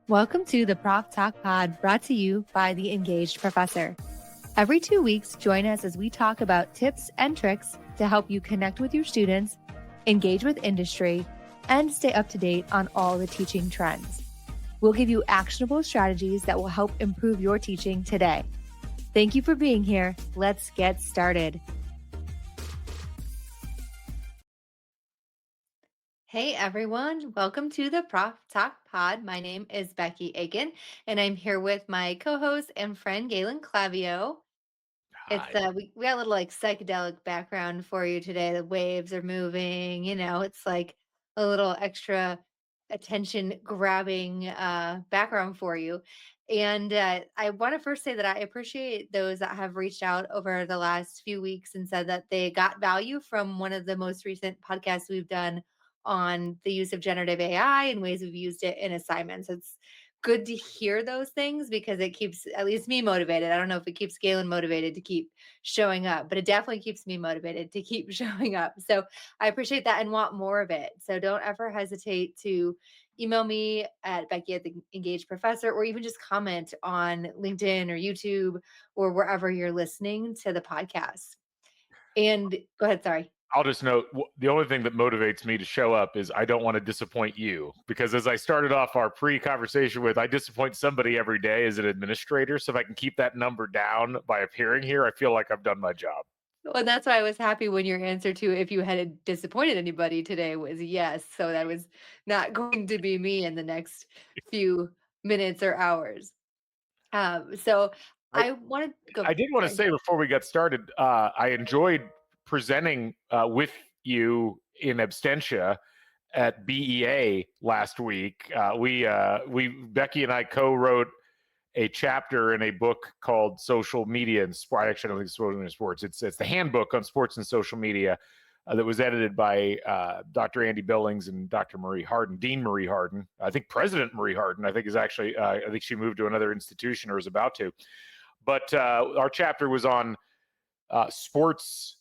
Welcome to the Prof Talk Pod, brought to you by the Engaged Professor. Every 2 weeks, join us as we talk about tips and tricks to help you connect with your students, engage with industry, and stay up to date on all the teaching trends. We'll give you actionable strategies that will help improve your teaching today. Thank you for being here. Let's get started. Hey everyone, welcome to the Prof Talk Pod. My name is Becky Aiken, and I'm here with my co-host and friend Galen Clavio. It's Hi. we got a little like psychedelic background for you today. The waves are moving, it's like a little extra attention grabbing background for you. And I want to first say that I appreciate those that have reached out over the last few weeks and said that they got value from one of the most recent podcasts we've done on the use of generative AI and ways we've used it in assignments. It's good to hear those things because it keeps at least me motivated. I don't know if it keeps Galen motivated to keep showing up, but it definitely keeps me motivated to keep showing up. So I appreciate that and want more of it. So don't ever hesitate to email me at Becky at the Engaged Professor, or even just comment on LinkedIn or YouTube or wherever you're listening to the podcast. And go ahead, sorry. I'll just note the only thing that motivates me to show up is I don't want to disappoint you, because as I started off our pre-conversation with, I disappoint somebody every day as an administrator. So if I can keep that number down by appearing here, I feel like I've done my job. Well, that's why I was happy when your answer to if you had disappointed anybody today was yes. So that was not going to be me in the next few minutes or hours. So I, I wanted to go. I did want to Sorry. say before we got started, I enjoyed presenting with you in absentia at BEA last week. We Becky and I co-wrote a chapter in a book called Social Media and Sport. Actually, I don't think it's Social Media and Sports. It's the handbook on sports and social media that was edited by Dr. Andy Billings and Dr. Marie Harden, Dean Marie Harden. I think President Marie Harden, I think, is actually, I think she moved to another institution or is about to. But our chapter was on sports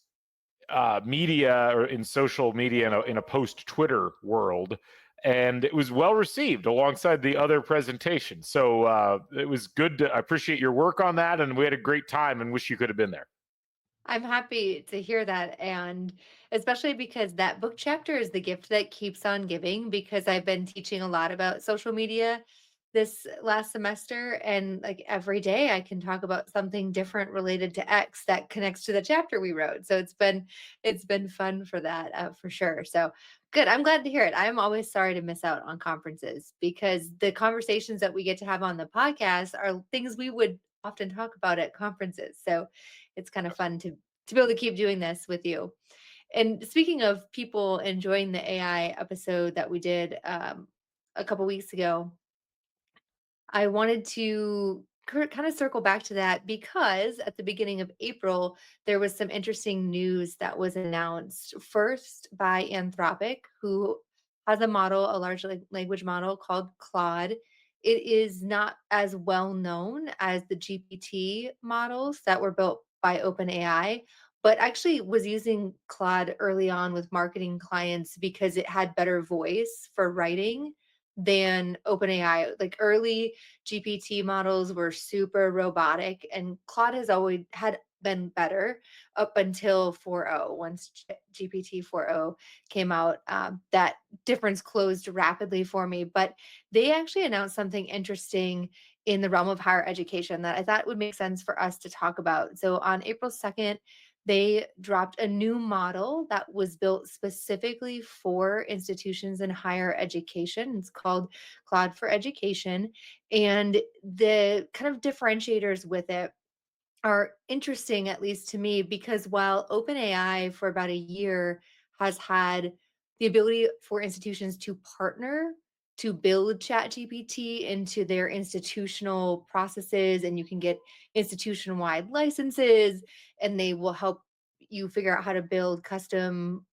media or in social media in a post-Twitter world. And it was well received alongside the other presentations. So it was good. I appreciate your work on that. And we had a great time and wish you could have been there. I'm happy to hear that. And especially because that book chapter is the gift that keeps on giving, because I've been teaching a lot about social media this last semester. And like every day I can talk about something different related to X that connects to the chapter we wrote. So it's been fun for that, for sure. So good. I'm glad to hear it. I'm always sorry to miss out on conferences because the conversations that we get to have on the podcast are things we would often talk about at conferences. So it's kind of fun to be able to keep doing this with you. And speaking of people enjoying the AI episode that we did a couple weeks ago, I wanted to kind of circle back to that because at the beginning of April, there was some interesting news that was announced first by Anthropic, who has a model, a large language model called Claude. It is not as well known as the GPT models that were built by OpenAI, but actually was using Claude early on with marketing clients because it had better voice for writing than OpenAI. Like early GPT models were super robotic, and Claude has always had been better up until 4.0. Once GPT 4.0 came out, that difference closed rapidly for me. But they actually announced something interesting in the realm of higher education that I thought would make sense for us to talk about. So on April 2nd, they dropped a new model that was built specifically for institutions in higher education. It's called Claude for Education. And the kind of differentiators with it are interesting, at least to me, because while OpenAI for about a year has had the ability for institutions to partner to build ChatGPT into their institutional processes, and you can get institution wide licenses, and they will help you figure out how to build custom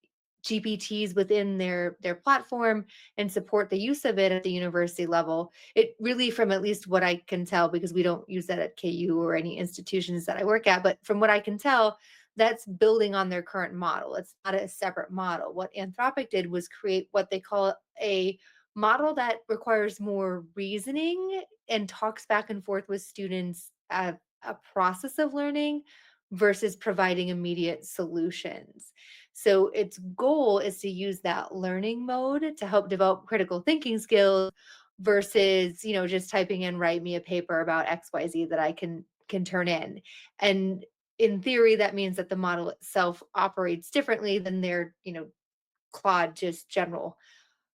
GPTs within their platform and support the use of it at the university level. It really, from at least what I can tell, because we don't use that at KU or any institutions that I work at, but from what I can tell, that's building on their current model. It's not a separate model. What Anthropic did was create what they call a model that requires more reasoning and talks back and forth with students at a process of learning versus providing immediate solutions. So its goal is to use that learning mode to help develop critical thinking skills versus, just typing in write me a paper about XYZ that I can turn in. And in theory that means that the model itself operates differently than their, Claude just general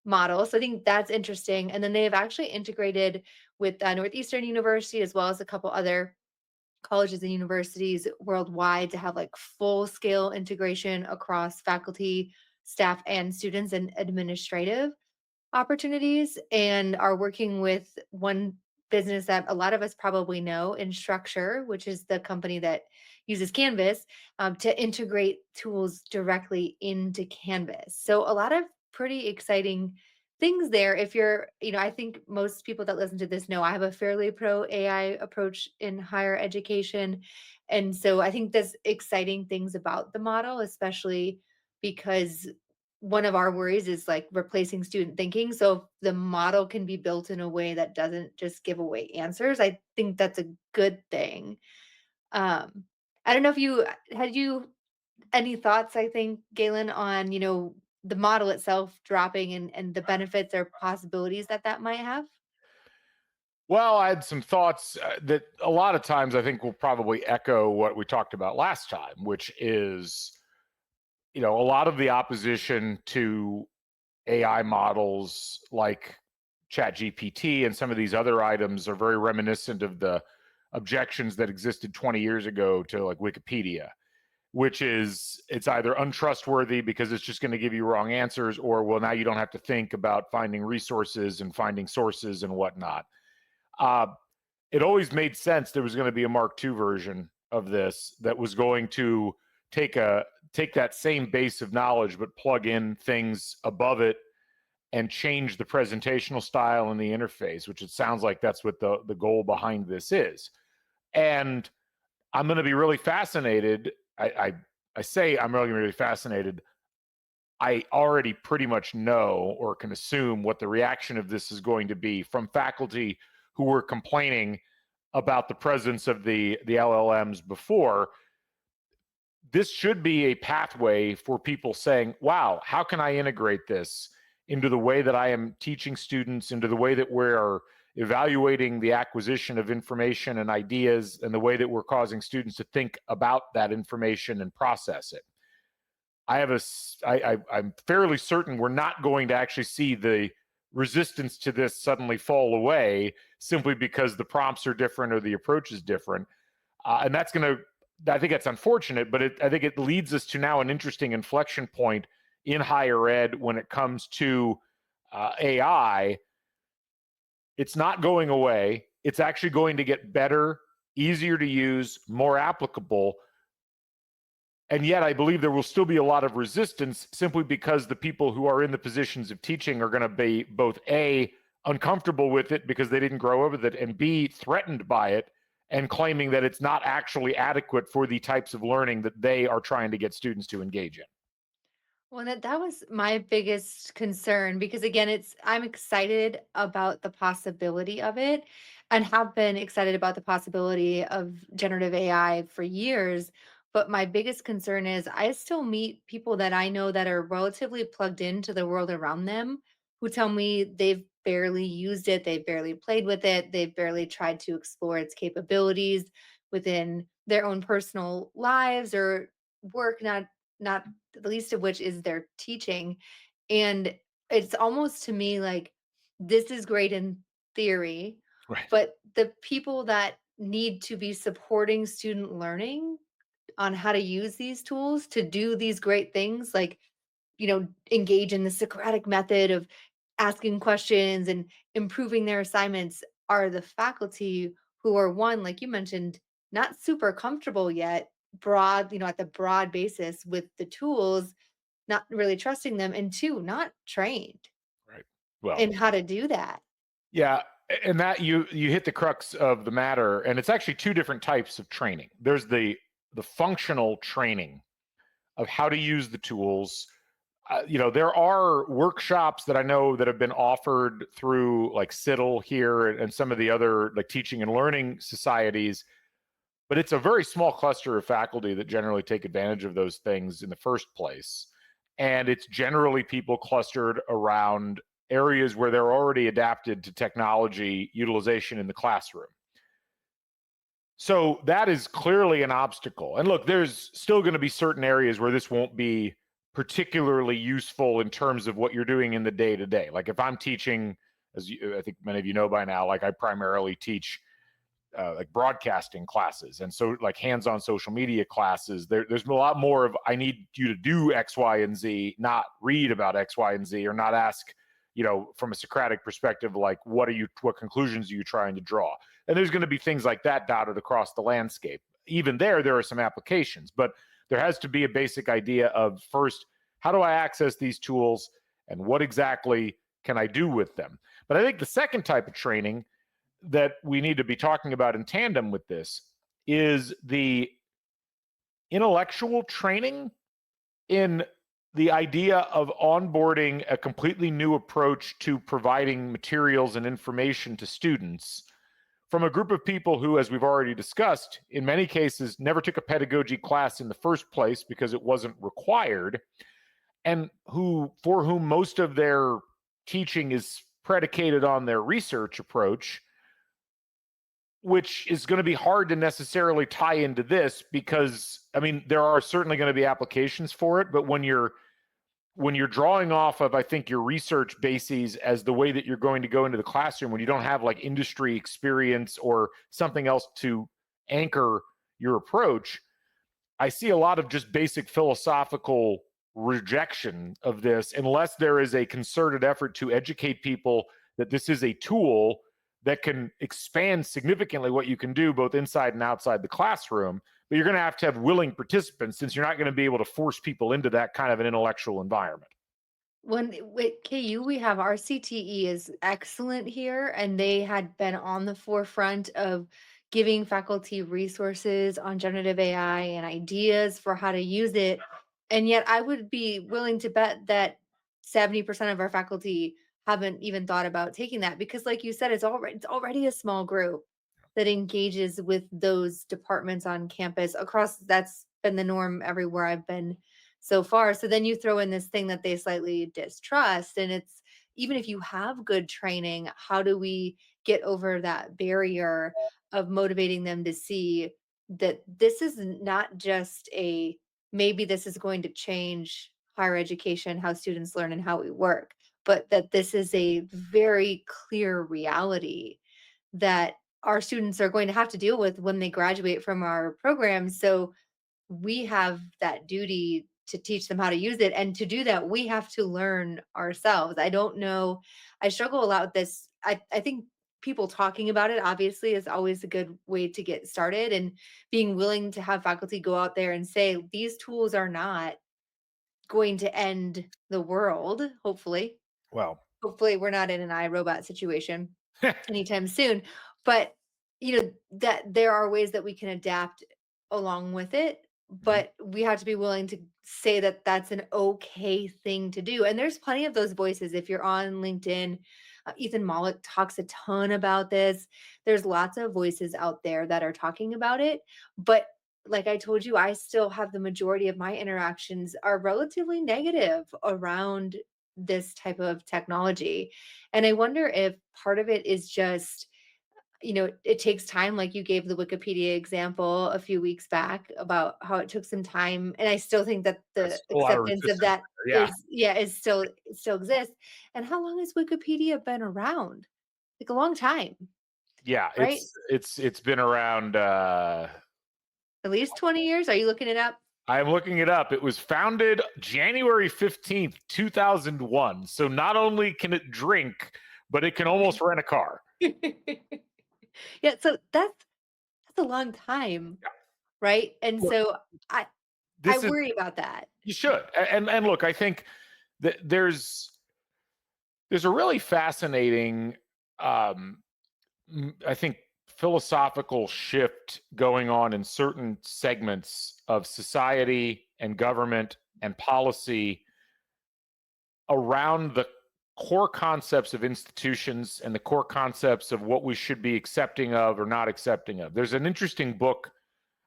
model. So I think that's interesting. And then they have actually integrated with Northeastern University as well as a couple other colleges and universities worldwide to have like full scale integration across faculty, staff, and students and administrative opportunities, and are working with one business that a lot of us probably know, Instructure, which is the company that uses Canvas, to integrate tools directly into Canvas. So a lot of pretty exciting things there. If you're, I think most people that listen to this know I have a fairly pro AI approach in higher education. And so I think there's exciting things about the model, especially because one of our worries is like replacing student thinking. So if the model can be built in a way that doesn't just give away answers, I think that's a good thing. Um, I don't know if you any thoughts, I think, Galen, on, the model itself dropping and the benefits or possibilities that that might have? Well, I had some thoughts that a lot of times I think will probably echo what we talked about last time, which is, a lot of the opposition to AI models like ChatGPT and some of these other items are very reminiscent of the objections that existed 20 years ago to like Wikipedia, which is it's either untrustworthy because it's just going to give you wrong answers, or well, now you don't have to think about finding resources and finding sources and whatnot. Uh, it always made sense there was going to be a Mark II version of this that was going to take that same base of knowledge but plug in things above it and change the presentational style and the interface, which it sounds like that's what the goal behind this is. And I'm going to be really fascinated. I say I'm really fascinated. I already pretty much know or can assume what the reaction of this is going to be from faculty who were complaining about the presence of the LLMs before. This should be a pathway for people saying, wow, how can I integrate this into the way that I am teaching students, into the way that we're evaluating the acquisition of information and ideas, and the way that we're causing students to think about that information and process it. I'm fairly certain we're not going to actually see the resistance to this suddenly fall away simply because the prompts are different or the approach is different. And that's going to, I think that's unfortunate, but I think it leads us to now an interesting inflection point in higher ed when it comes to AI. It's not going away. It's actually going to get better, easier to use, more applicable. And yet I believe there will still be a lot of resistance simply because the people who are in the positions of teaching are going to be both A, uncomfortable with it because they didn't grow up with it, and B, threatened by it and claiming that it's not actually adequate for the types of learning that they are trying to get students to engage in. Well, that was my biggest concern because again, I'm excited about the possibility of it and have been excited about the possibility of generative AI for years. But my biggest concern is I still meet people that I know that are relatively plugged into the world around them who tell me they've barely used it, they've barely played with it, they've barely tried to explore its capabilities within their own personal lives or work, not the least of which is their teaching. And it's almost to me like this is great in theory, Right. but the people that need to be supporting student learning on how to use these tools to do these great things, like, engage in the Socratic method of asking questions and improving their assignments, are the faculty who are one, like you mentioned, not super comfortable yet, broad, at the broad basis with the tools, not really trusting them, and two, not trained Right. Well, in how to do that. yeah, and that you hit the crux of the matter, and it's actually two different types of training. There's the functional training of how to use the tools, there are workshops that I know that have been offered through like CITL here and some of the other like teaching and learning societies, but it's a very small cluster of faculty that generally take advantage of those things in the first place. And it's generally people clustered around areas where they're already adapted to technology utilization in the classroom. So that is clearly an obstacle. And look, there's still going to be certain areas where this won't be particularly useful in terms of what you're doing in the day to day. Like if I'm teaching, I think many of you know by now, like I primarily teach like broadcasting classes, and so like hands-on social media classes. There's a lot more of I need you to do X, Y, and Z, not read about X, Y, and Z, or not ask, from a Socratic perspective, like what conclusions are you trying to draw? And there's going to be things like that dotted across the landscape. Even there are some applications, but there has to be a basic idea of first, how do I access these tools, and what exactly can I do with them? But I think the second type of training that we need to be talking about in tandem with this is the intellectual training in the idea of onboarding a completely new approach to providing materials and information to students from a group of people who, as we've already discussed, in many cases never took a pedagogy class in the first place because it wasn't required, and for whom most of their teaching is predicated on their research approach, which is going to be hard to necessarily tie into this because, I mean, there are certainly going to be applications for it, but when you're drawing off of, I think, your research bases as the way that you're going to go into the classroom, when you don't have like industry experience or something else to anchor your approach, I see a lot of just basic philosophical rejection of this unless there is a concerted effort to educate people that this is a tool that can expand significantly what you can do both inside and outside the classroom. But you're going to have willing participants, since you're not going to be able to force people into that kind of an intellectual environment. When with KU, we have our CTE is excellent here, and they had been on the forefront of giving faculty resources on generative AI and ideas for how to use it. And yet, I would be willing to bet that 70% of our faculty haven't even thought about taking that because, like you said, it's already a small group that engages with those departments on campus across. That's been the norm everywhere I've been so far. So then you throw in this thing that they slightly distrust. And it's even if you have good training, how do we get over that barrier of motivating them to see that this is not just maybe this is going to change higher education, how students learn, and how we work, but that this is a very clear reality that our students are going to have to deal with when they graduate from our programs. So we have that duty to teach them how to use it. And to do that, we have to learn ourselves. I don't know. I struggle a lot with this. I think people talking about it obviously is always a good way to get started, and being willing to have faculty go out there and say, these tools are not going to end the world. Well, Hopefully we're not in an iRobot situation anytime soon. But that there are ways that we can adapt along with it, but we have to be willing to say that that's an okay thing to do. And there's plenty of those voices. If you're on LinkedIn, Ethan Mollick talks a ton about this. There's lots of voices out there that are talking about it, but like I told you, I still have the majority of my interactions are relatively negative around this type of technology. And I wonder if part of it is just, it takes time. Like you gave the Wikipedia example a few weeks back about how it took some time. And I still think that the there's a lot of acceptance of resistance that there. Yeah. is still, it still exists. And how long has Wikipedia been around? Like a long time, Yeah, right? it's been around. At least 20 years. Are you looking it up? I'm looking it up. It was founded January 15th, 2001. So not only can it drink, but it can almost rent a car. Yeah, so that's a long time, right? And Look, so I this is worry about that. you should. And look, I think that there's a really fascinating I think philosophical shift going on in certain segments of society and government and policy around the core concepts of institutions and the core concepts of what we should be accepting of or not accepting of. There's an interesting book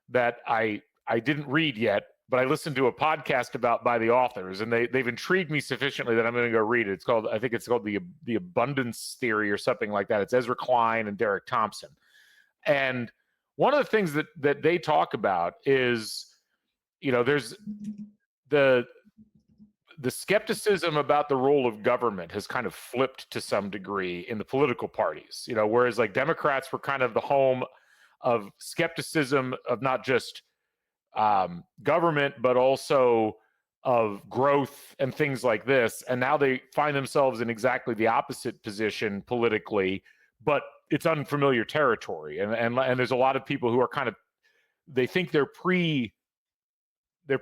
that I didn't read yet, but I listened to a podcast about by the authors, and they've intrigued me sufficiently that I'm going to go read it. It's called, I think it's called the Abundance Theory or something like that. It's Ezra Klein and Derek Thompson, and one of the things that they talk about is, there's the skepticism about the role of government has kind of flipped to some degree in the political parties. Whereas like Democrats were kind of the home of skepticism of not just government, but also of growth and things like this. And now they find themselves in exactly the opposite position politically, but it's unfamiliar territory. And there's a lot of people who are kind of, they think they're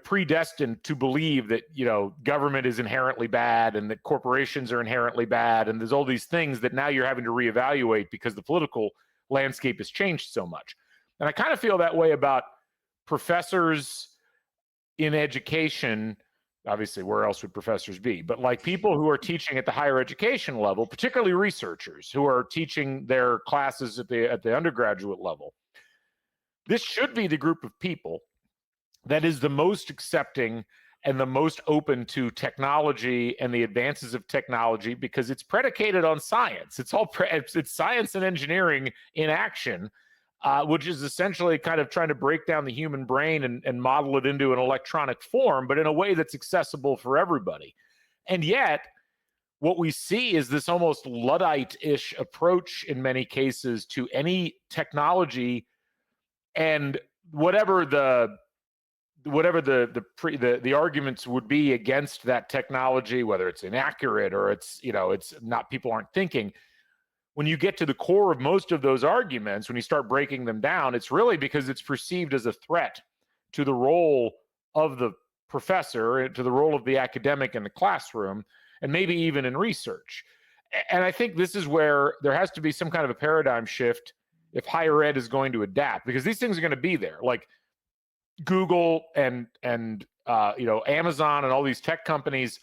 predestined to believe that, government is inherently bad and that corporations are inherently bad. And there's all these things that now you're having to reevaluate because the political landscape has changed so much. And I kind of feel that way about professors in education. Obviously, where else would professors be? But like people who are teaching at the higher education level, particularly researchers who are teaching their classes at the undergraduate level. This should be the group of people that is the most accepting and the most open to technology and the advances of technology, because it's predicated on science. It's science and engineering in action, which is essentially kind of trying to break down the human brain and model it into an electronic form, but in a way that's accessible for everybody. And yet, what we see is this almost Luddite-ish approach in many cases to any technology, and whatever the arguments would be against that technology, whether it's inaccurate or it's not, people aren't thinking. When you get to the core of most of those arguments, when you start breaking them down, it's really because it's perceived as a threat to the role of the professor, to the role of the academic in the classroom, and maybe even in research. And I think this is where there has to be some kind of a paradigm shift if higher ed is going to adapt, because these things are going to be there. Like Google and Amazon and all these tech companies,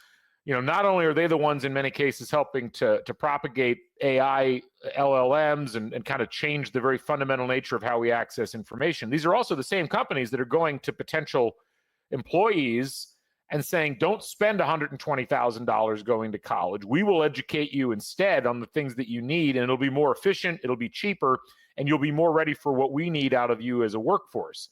not only are they the ones in many cases helping to propagate AI LLMs and kind of change the very fundamental nature of how we access information. These are also the same companies that are going to potential employees and saying, don't spend $120,000 going to college. We will educate you instead on the things that you need, and it'll be more efficient, it'll be cheaper, and you'll be more ready for what we need out of you as a workforce.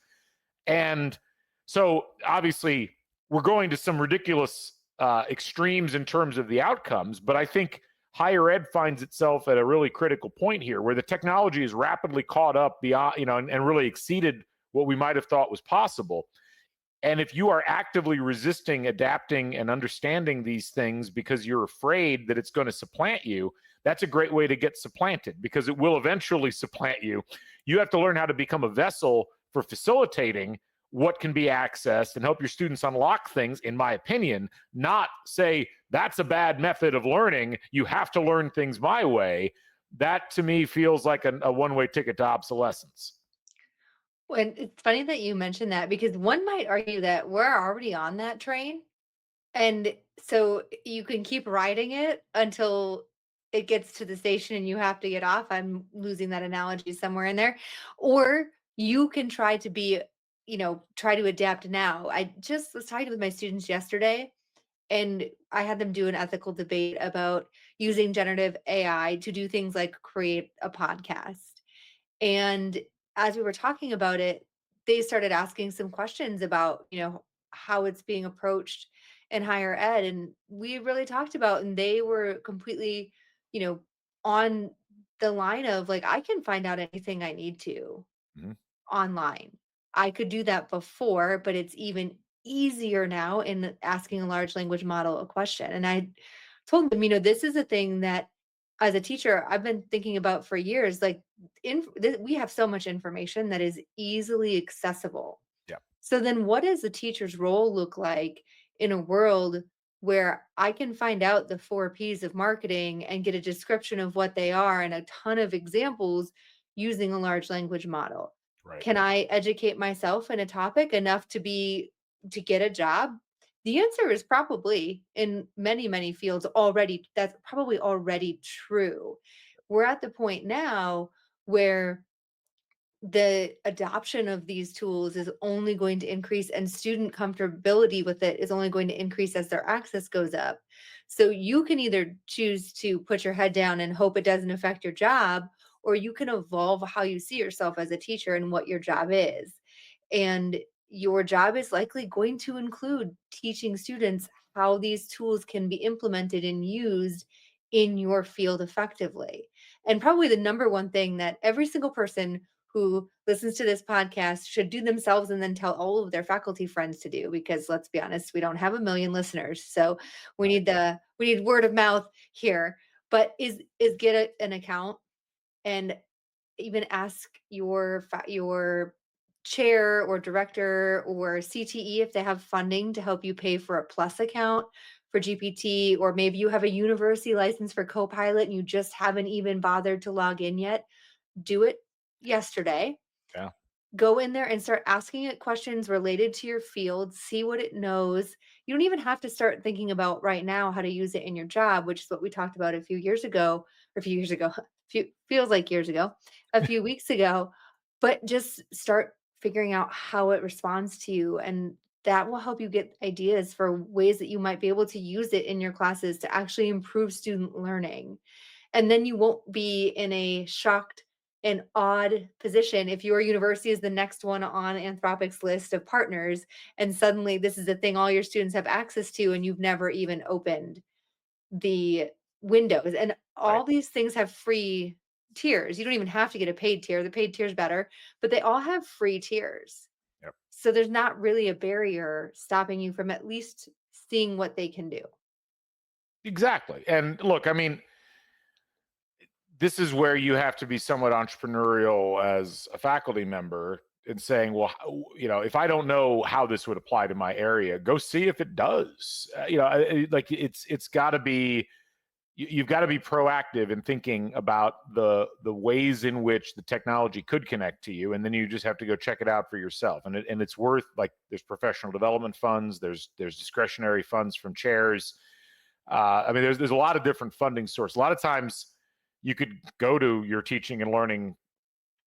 And so obviously we're going to some ridiculous extremes in terms of the outcomes, but I think higher ed finds itself at a really critical point here where the technology is rapidly caught up beyond, and really exceeded what we might have thought was possible. And if you are actively resisting adapting and understanding these things because you're afraid that it's going to supplant you, that's a great way to get supplanted, because it will eventually supplant you. You have to learn how to become a vessel for facilitating what can be accessed and help your students unlock things, in my opinion, not say that's a bad method of learning, you have to learn things my way. That to me feels like a one-way ticket to obsolescence. And it's funny that you mentioned that, because one might argue that we're already on that train. And so you can keep riding it until it gets to the station and you have to get off. I'm losing that analogy somewhere in there. Or you can try to be, try to adapt now. I just was talking with my students yesterday, and I had them do an ethical debate about using generative AI to do things like create a podcast. And as we were talking about it, they started asking some questions about, how it's being approached in higher ed. And we really talked about, and they were completely, you know, on the line of like, I can find out anything I need to Mm-hmm. online. I could do that before, but it's even easier now in asking a large language model a question. And I told them, this is a thing that as a teacher, I've been thinking about for years. Like, we have so much information that is easily accessible. Yeah. So then what does the teacher's role look like in a world where I can find out the 4 P's of marketing and get a description of what they are and a ton of examples using a large language model? Right. Can I educate myself in a topic enough to get a job The answer is probably in many, many fields already, that's probably already true. We're at the point now where the adoption of these tools is only going to increase and student comfortability with it is only going to increase as their access goes up. So you can either choose to put your head down and hope it doesn't affect your job, or you can evolve how you see yourself as a teacher and what your job is. And your job is likely going to include teaching students how these tools can be implemented and used in your field effectively. And probably the number one thing that every single person who listens to this podcast should do themselves and then tell all of their faculty friends to do, because let's be honest, we don't have a million listeners, so Right. we need word of mouth here. But is get an account and even ask your chair or director or CTE if they have funding to help you pay for a plus account for GPT, or maybe you have a university license for Copilot and you just haven't even bothered to log in yet. Do it yesterday. Yeah. Go in there and start asking it questions related to your field, see what it knows. You don't even have to start thinking about right now how to use it in your job, which is what we talked about a few years ago, or a few years ago, feels like years ago, a few weeks ago, but just start figuring out how it responds to you, and that will help you get ideas for ways that you might be able to use it in your classes to actually improve student learning. And then you won't be in a shocked and odd position if your university is the next one on Anthropic's list of partners, and suddenly this is a thing all your students have access to, and you've never even opened the windows. And Right. all these things have free tiers. You don't even have to get a paid tier. The paid tier is better, but they all have free tiers. Yep. So there's not really a barrier stopping you from at least seeing what they can do. Exactly. And look, I mean, this is where you have to be somewhat entrepreneurial as a faculty member in saying, well, if I don't know how this would apply to my area, go see if it does. Like it's got to be, you've got to be proactive in thinking about the ways in which the technology could connect to you, and then you just have to go check it out for yourself. And it's worth, like, there's professional development funds, there's discretionary funds from chairs. I mean, there's a lot of different funding sources. A lot of times, you could go to your teaching and learning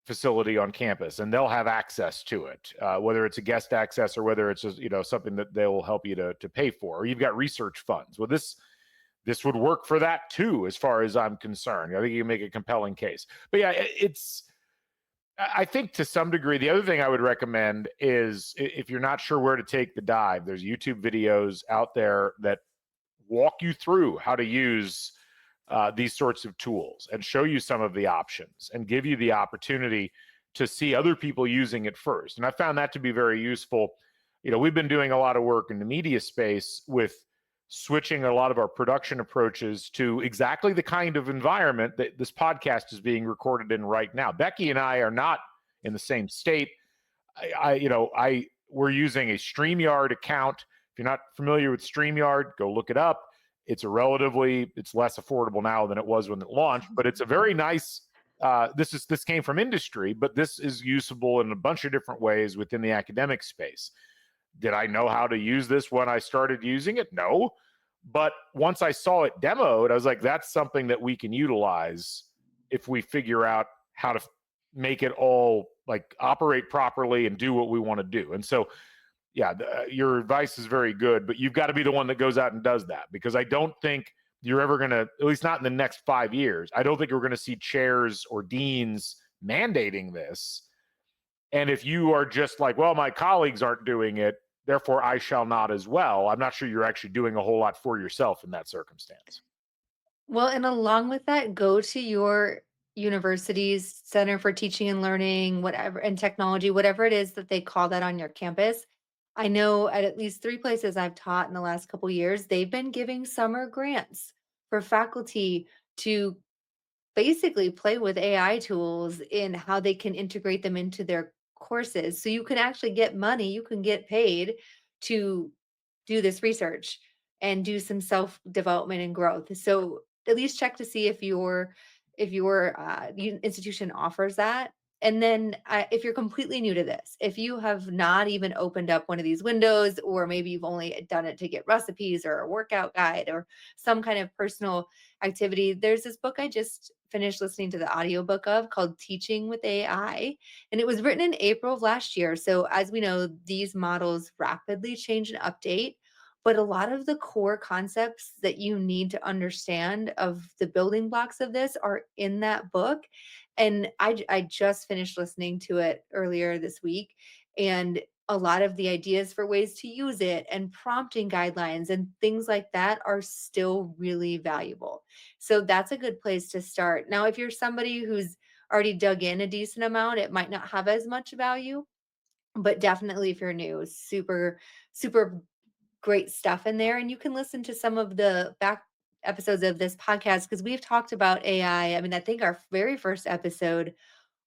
facility on campus, and they'll have access to it, whether it's a guest access or whether it's just, something that they'll help you to pay for. Or you've got research funds. Well, this would work for that too, as far as I'm concerned. I think you can make a compelling case. But yeah, I think to some degree, the other thing I would recommend is, if you're not sure where to take the dive, there's YouTube videos out there that walk you through how to use these sorts of tools and show you some of the options and give you the opportunity to see other people using it first. And I found that to be very useful. We've been doing a lot of work in the media space with switching a lot of our production approaches to exactly the kind of environment that this podcast is being recorded in right now. Becky and I are not in the same state. We're using a StreamYard account. If you're not familiar with StreamYard, go look it up. It's less affordable now than it was when it launched, but it's a very nice. This came from industry, but this is usable in a bunch of different ways within the academic space. Did I know how to use this when I started using it? No. But once I saw it demoed, I was like, that's something that we can utilize if we figure out how to make it all, like, operate properly and do what we want to do. And so, yeah, your advice is very good, but you've got to be the one that goes out and does that, because I don't think you're ever going to, at least not in the next 5 years, I don't think we're going to see chairs or deans mandating this. And if you are just like, well, my colleagues aren't doing it, therefore I shall not as well, I'm not sure you're actually doing a whole lot for yourself in that circumstance. Well, and along with that, go to your university's Center for Teaching and Learning, whatever, and technology, whatever it is that they call that on your campus. I know at least three places I've taught in the last couple years, they've been giving summer grants for faculty to basically play with AI tools in how they can integrate them into their courses. So you can actually get money, you can get paid to do this research and do some self development and growth. So at least check to see if your institution offers that. And then if you're completely new to this, if you have not even opened up one of these windows, or maybe you've only done it to get recipes or a workout guide or some kind of personal activity, there's this book I just finished listening to the audiobook of called Teaching with AI. And it was written in April of last year. So, as we know, these models rapidly change and update. But a lot of the core concepts that you need to understand of the building blocks of this are in that book. And I just finished listening to it earlier this week, and a lot of the ideas for ways to use it and prompting guidelines and things like that are still really valuable. So that's a good place to start. Now, if you're somebody who's already dug in a decent amount, it might not have as much value, but definitely if you're new, super great stuff in there. And you can listen to some of the back episodes of this podcast because we've talked about AI. I mean, I think our very first episode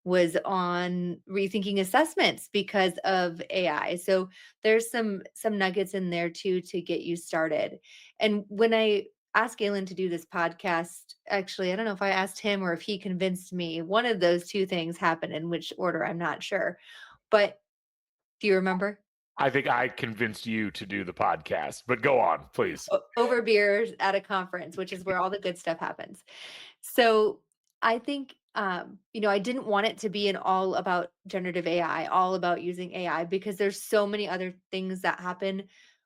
was on rethinking assessments because of AI. So there's some nuggets in there too to get you started. And when I asked Galen to do this podcast, actually, I don't know if I asked him or if he convinced me. One of those two things happened, in which order, I'm not sure. But do you remember? I think I convinced you to do the podcast, but go on, please. Over beers at a conference, which is where all the good stuff happens. So I think, I didn't want it to be an all about generative AI, all about using AI, because there's so many other things that happen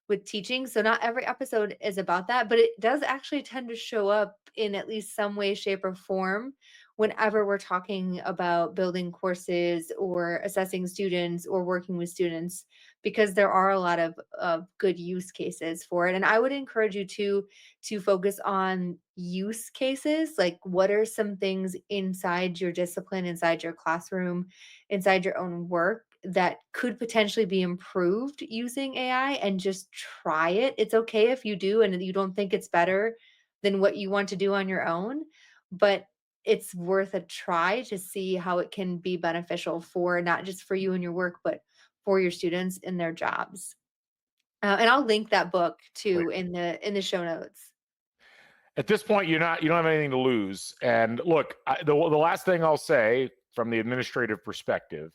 with teaching. So not every episode is about that, but it does actually tend to show up in at least some way, shape, or form whenever we're talking about building courses or assessing students or working with students, because there are a lot of good use cases for it. And I would encourage you to focus on use cases, like what are some things inside your discipline, inside your classroom, inside your own work that could potentially be improved using AI, and just try it. It's okay if you do and you don't think it's better than what you want to do on your own, but it's worth a try to see how it can be beneficial for not just for you and your work, but for your students in their jobs. And I'll link that book too in the show notes. At this point, you don't have anything to lose. And look, the last thing I'll say from the administrative perspective,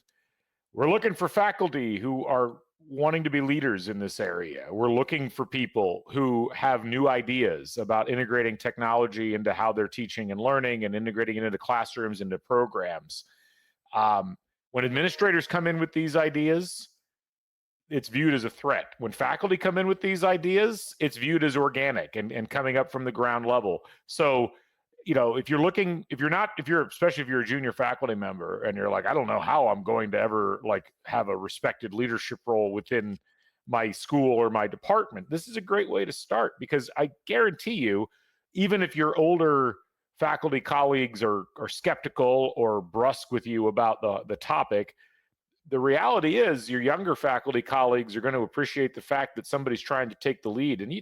we're looking for faculty who are wanting to be leaders in this area. We're looking for people who have new ideas about integrating technology into how they're teaching and learning, and integrating it into classrooms, into programs. When administrators come in with these ideas, it's viewed as a threat. When faculty come in with these ideas, it's viewed as organic and coming up from the ground level. So, if you're especially if you're a junior faculty member and you're like, I don't know how I'm going to ever like have a respected leadership role within my school or my department, this is a great way to start, because I guarantee you, even if your older faculty colleagues are skeptical or brusque with you about the topic, the reality is your younger faculty colleagues are going to appreciate the fact that somebody's trying to take the lead. And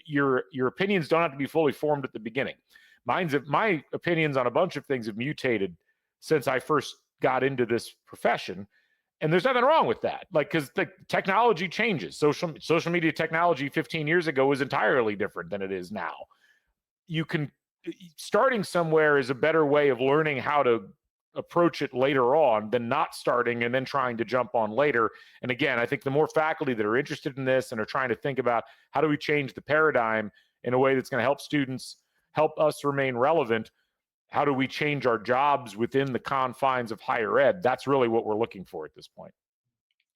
your opinions don't have to be fully formed at the beginning. My opinions on a bunch of things have mutated since I first got into this profession, and there's nothing wrong with that. Like, because the technology changes. Social media technology 15 years ago was entirely different than it is now. You can Starting somewhere is a better way of learning how to approach it later on than not starting and then trying to jump on later. And again, I think the more faculty that are interested in this and are trying to think about how do we change the paradigm in a way that's going to help students, help us remain relevant, how do we change our jobs within the confines of higher ed, that's really what we're looking for at this point.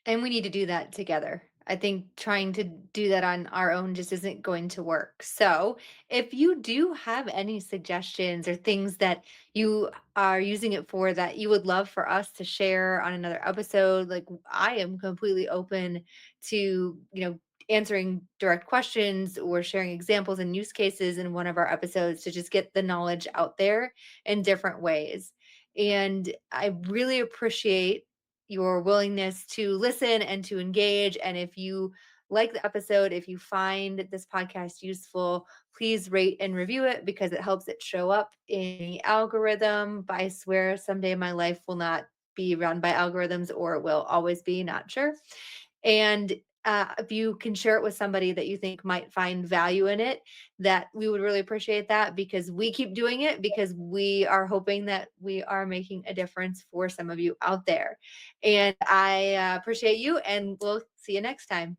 And we need to do that together. I think trying to do that on our own just isn't going to work. So, if you do have any suggestions or things that you are using it for that you would love for us to share on another episode, like I am completely open to, answering direct questions or sharing examples and use cases in one of our episodes to just get the knowledge out there in different ways. And I really appreciate your willingness to listen and to engage. And if you like the episode, if you find this podcast useful, please rate and review it because it helps it show up in the algorithm. But I swear someday my life will not be run by algorithms, or it will always be, not sure. And if you can share it with somebody that you think might find value in it, that we would really appreciate that, because we keep doing it because we are hoping that we are making a difference for some of you out there. And I appreciate you, and we'll see you next time.